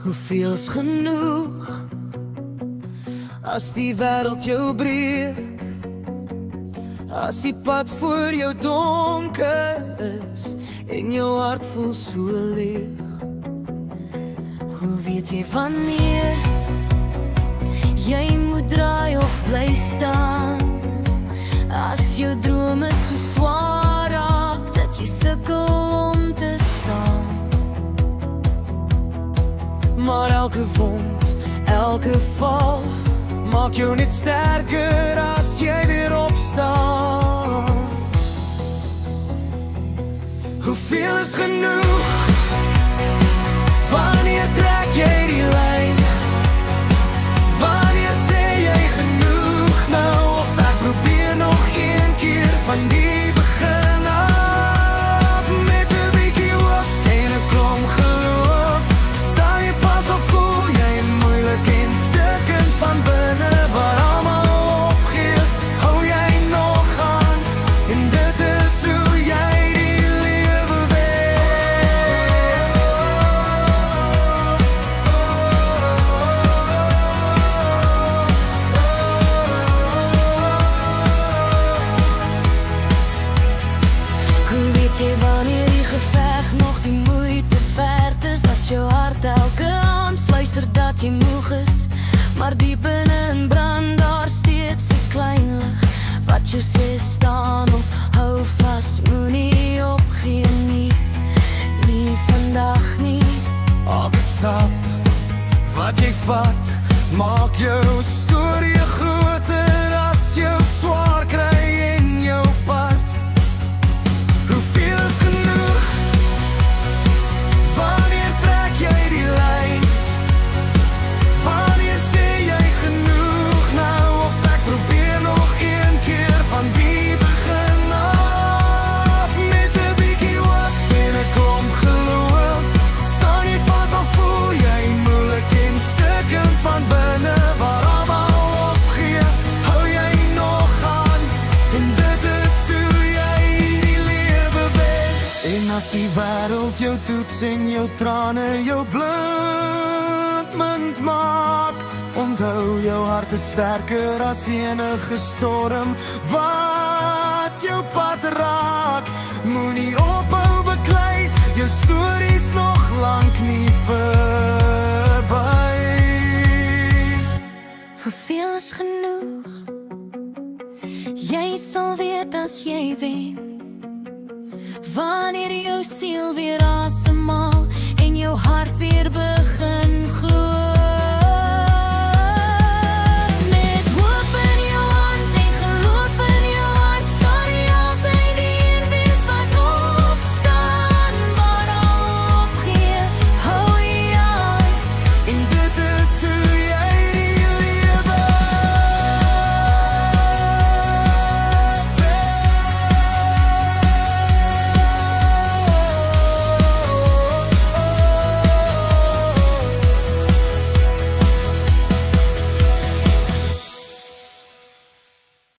Hoeveel is genoeg as die wêreld jou breek, as die pad voor jou donker is en jou hart voel so leeg? Hoe weet jy wanneer jy moet draai of bly staan, as jou drome so swaar raak dat jy sukkel om te staan? Maar elke wond, elke val maak jou net sterker as jy weer opstaan. Hoeveel is genoeg? Wanneer trek jy die lyn? Wanneer sê jy genoeg nou? Of ek probeer nog een keer van die begin af, met 'n bietjie hoop en 'n klomp geloof. Staan jy vas of voel jy moeilik en stukkend van binne, waar almal opgee, hou jy nog aan, en dit is hoe jy die lewe weet. Hoe weet jy wanneer die geveg nog die moeite werd is, as jou hart elke aand fluister dat jy moeg is, maar diep binne brand daar steeds 'n klein lig wat jou sê staan op, hou vas, moenie opgee nie, nie vandag nie. Elke stap wat jy vat maak jou storie groter as jou swaar kry in jou pad. Hoeveel is genoeg? Wanneer trek jy die lyn? Wanneer sê jy genoeg nou? Of ek probeer nog een keer van die begin af, met 'n bietjie hoop en 'n klomp geloof. Staan jy vas of voel jy moeilik en stukkend van binne, waar almal opgee, hou jy nog aan, en dit is hoe jy die lewe weet. En as die wêreld jou toets en jou trane jou blind maak, onthou jou hart is sterker as enige storm wat jou pad raak. Moenie ophou beklei, jou stories nog lank nie verby. Hoeveel is genoeg? Jy sal weet as jy wen, wanneer jou siel weer asemhaal en jou hart weer begin gloei.